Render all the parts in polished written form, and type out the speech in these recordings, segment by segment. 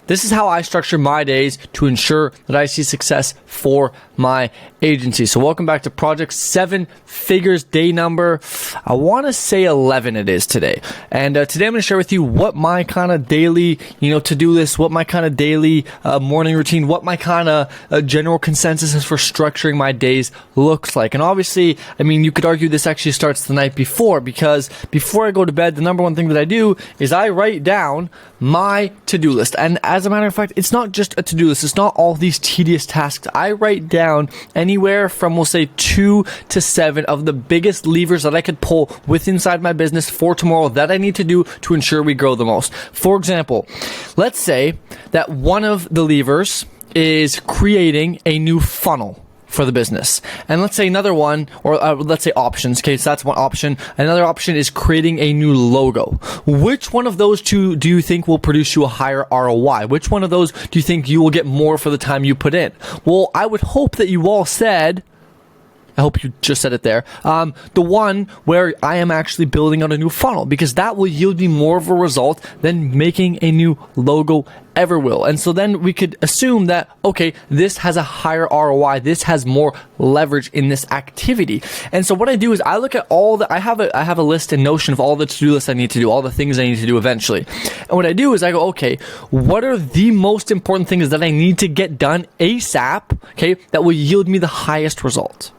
this is how I structure my days to ensure that I see success for my agency. So welcome back to Project 7 Figures, day number, I want to say 11 it is today. And today I'm going to share with you what my kind of daily, to-do list, what my kind of daily morning routine, what my kind of general consensus is for structuring my days looks like. And obviously, you could argue this actually starts the night before, because before I go to bed, the number one thing that I do is I write down my to-do list. And as a matter of fact, it's not just a to-do list. It's not all these tedious tasks. I write down anywhere from, we'll say, 2 to 7 of the biggest levers that I could pull inside my business for tomorrow that I need to do to ensure we grow the most. For example, let's say that one of the levers is creating a new funnel for the business. And let's say another one, or let's say options. Okay, so that's one option. Another option is creating a new logo. Which one of those two do you think will produce you a higher ROI? Which one of those do you think you will get more for the time you put in? Well, I would hope that you all said, I hope you just said it there, the one where I am actually building out a new funnel, because that will yield me more of a result than making a new logo ever will. And so then we could assume that, okay, this has a higher ROI, this has more leverage in this activity. And so what I do is I look at I have a list in Notion of all the to-do lists I need to do, all the things I need to do eventually. And what I do is I go, okay, what are the most important things that I need to get done ASAP, okay, that will yield me the highest result?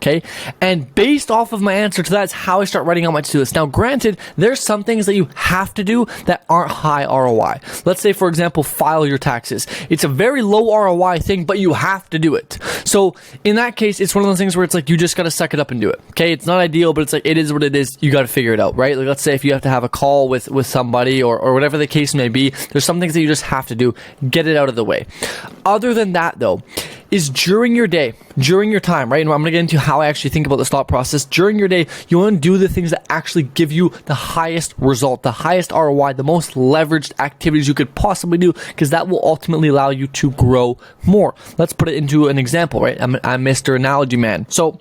Okay, and based off of my answer to that is how I start writing out my to-do list. Now, granted, there's some things that you have to do that aren't high ROI. Let's say, for example, file your taxes. It's a very low ROI thing, but you have to do it. So in that case, it's one of those things where it's like you just got to suck it up and do it. Okay, it's not ideal, but it's like it is what it is. You got to figure it out, right? Like, let's say if you have to have a call with somebody or whatever the case may be, there's some things that you just have to do. Get it out of the way. Other than that, though, is during your day, during your time, right? And I'm going to get into how I actually think about this thought process. During your day, you want to do the things that actually give you the highest result, the highest ROI, the most leveraged activities you could possibly do, because that will ultimately allow you to grow more. Let's put it into an example, right? I'm Mr. Analogy Man. So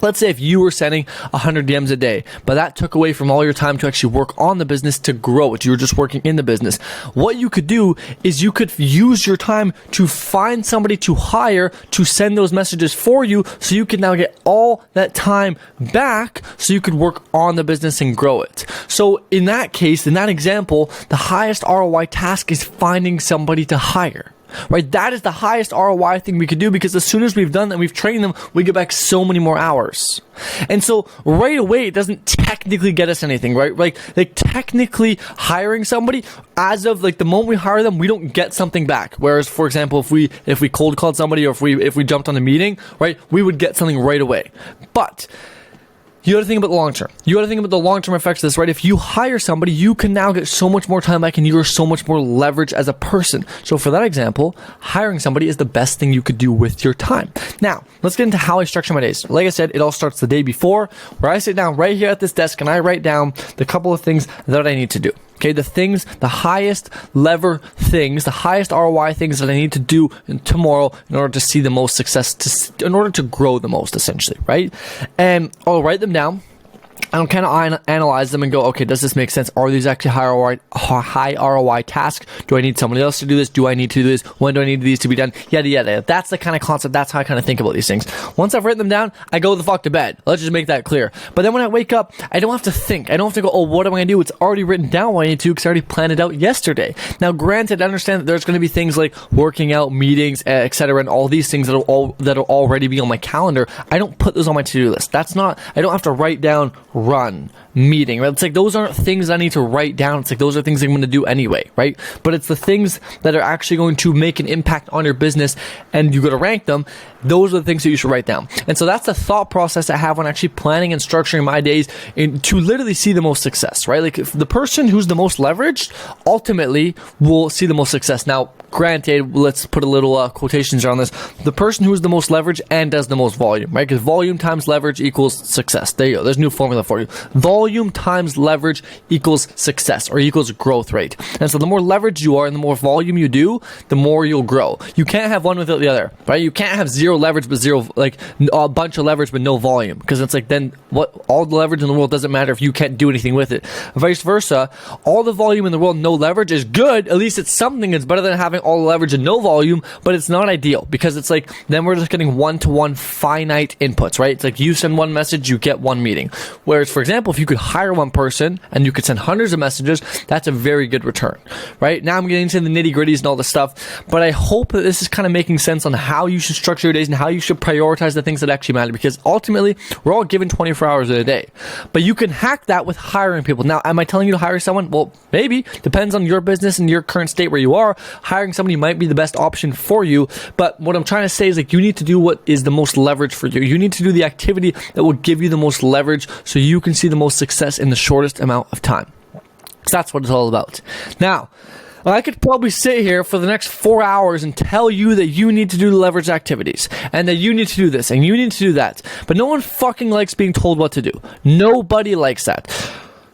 let's say if you were sending 100 DMs a day, but that took away from all your time to actually work on the business to grow it. You were just working in the business. What you could do is you could use your time to find somebody to hire to send those messages for you, so you can now get all that time back so you could work on the business and grow it. So in that case, in that example, the highest ROI task is finding somebody to hire. Right, that is the highest ROI thing we could do, because as soon as we've done that, we've trained them, we get back so many more hours. And so right away, it doesn't technically get us anything, right? Like technically hiring somebody, as of like the moment we hire them, we don't get something back. Whereas, for example, if we cold called somebody, or if we jumped on a meeting, right, we would get something right away. But you got to think about the long term. You got to think about the long term effects of this, right? If you hire somebody, you can now get so much more time back, and you're so much more leverage as a person. So for that example, hiring somebody is the best thing you could do with your time. Now, let's get into how I structure my days. Like I said, it all starts the day before, where I sit down right here at this desk and I write down the couple of things that I need to do. Okay, the highest lever things, the highest ROI things that I need to do tomorrow in order to see the most success, in order to grow the most, essentially, right? And I'll write them down. I'll kind of analyze them and go, okay, does this make sense? Are these actually high ROI tasks? Do I need somebody else to do this? Do I need to do this? When do I need these to be done? Yada, yada. That's the kind of concept. That's how I kind of think about these things. Once I've written them down, I go the fuck to bed. Let's just make that clear. But then when I wake up, I don't have to think. I don't have to go, oh, what am I going to do? It's already written down what I need to, because I already planned it out yesterday. Now, granted, I understand that there's going to be things like working out, meetings, etc., and all these things that'll already be on my calendar. I don't put those on my to-do list. I don't have to write down run, meeting, right? It's like those aren't things I need to write down. It's like those are things I'm going to do anyway, right? But it's the things that are actually going to make an impact on your business, and you got to rank them. Those are the things that you should write down. And so that's the thought process I have when actually planning and structuring my days to literally see the most success, right? Like, if the person who's the most leveraged ultimately will see the most success. Now, granted, let's put a little quotations around this. The person who's the most leverage and does the most volume, right? Because volume times leverage equals success. There you go. There's a new formula for you. Volume times leverage equals success, or equals growth rate. And so the more leverage you are and the more volume you do, the more you'll grow. You can't have one without the other, right? You can't have zero leverage but zero, like a bunch of leverage but no volume, because it's like, then what? All the leverage in the world doesn't matter if you can't do anything with it. Vice versa, all the volume in the world, no leverage is good. At least it's something. It's better than having all the leverage and no volume, but it's not ideal, because it's like, then we're just getting one-to-one finite inputs, right? It's like you send one message, you get one meeting. Whereas, for example, if you could hire one person and you could send hundreds of messages, that's a very good return, right? Now I'm getting into the nitty-gritties and all this stuff, but I hope that this is kind of making sense on how you should structure your days and how you should prioritize the things that actually matter, because ultimately we're all given 24 hours in a day, but you can hack that with hiring people. Now, am I telling you to hire someone? Well, maybe. Depends on your business and your current state where you are. Hiring somebody might be the best option for you, but what I'm trying to say is, like, you need to do what is the most leverage for you. You need to do the activity that will give you the most leverage so you can see the most success in the shortest amount of time. So that's what it's all about. Now, I could probably sit here for the next 4 hours and tell you that you need to do the leverage activities and that you need to do this and you need to do that, but no one fucking likes being told what to do. Nobody likes that.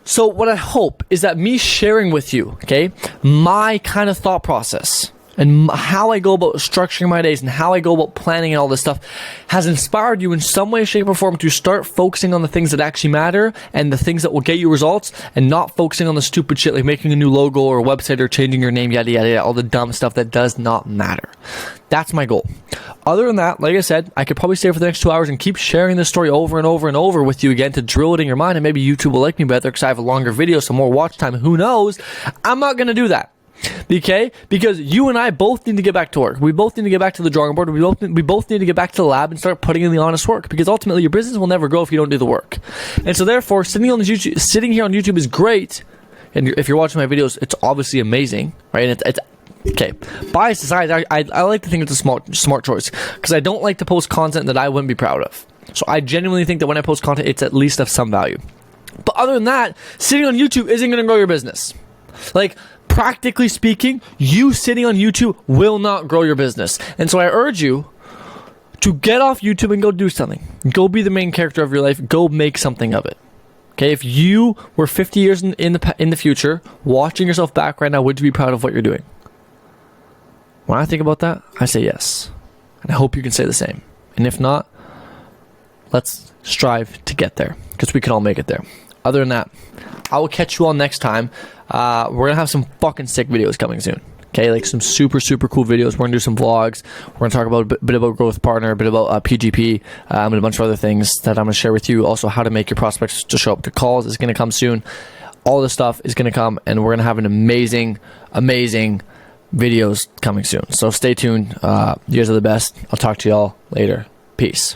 So what I hope is that me sharing with you, okay, my kind of thought process and how I go about structuring my days and how I go about planning and all this stuff has inspired you in some way, shape, or form to start focusing on the things that actually matter and the things that will get you results, and not focusing on the stupid shit like making a new logo or a website or changing your name, yada, yada, yada, all the dumb stuff that does not matter. That's my goal. Other than that, like I said, I could probably stay for the next 2 hours and keep sharing this story over and over and over with you again to drill it in your mind, and maybe YouTube will like me better because I have a longer video, so more watch time. Who knows? I'm not going to do that. Okay? Because you and I both need to get back to work. We both need to get back to the drawing board. We both need to get back to the lab and start putting in the honest work, because ultimately your business will never grow if you don't do the work. And so therefore, sitting here on YouTube is great. And if you're watching my videos, it's obviously amazing, right? And it's okay. Bias aside, I like to think it's a smart choice, because I don't like to post content that I wouldn't be proud of. So I genuinely think that when I post content, it's at least of some value. But other than that, sitting on YouTube isn't going to grow your business. Like, practically speaking, you sitting on YouTube will not grow your business. And so I urge you to get off YouTube and go do something. Go be the main character of your life. Go make something of it. Okay, if you were 50 years in the future, watching yourself back right now, would you be proud of what you're doing? When I think about that, I say yes. And I hope you can say the same. And if not, let's strive to get there, because we can all make it there. Other than that, I will catch you all next time. We're going to have some fucking sick videos coming soon. Okay, like some super, super cool videos. We're going to do some vlogs. We're going to talk about a bit about Growth Partner, a bit about PGP, and a bunch of other things that I'm going to share with you. Also, how to make your prospects to show up to calls is going to come soon. All this stuff is going to come, and we're going to have an amazing, amazing videos coming soon. So stay tuned. You guys are the best. I'll talk to y'all later. Peace.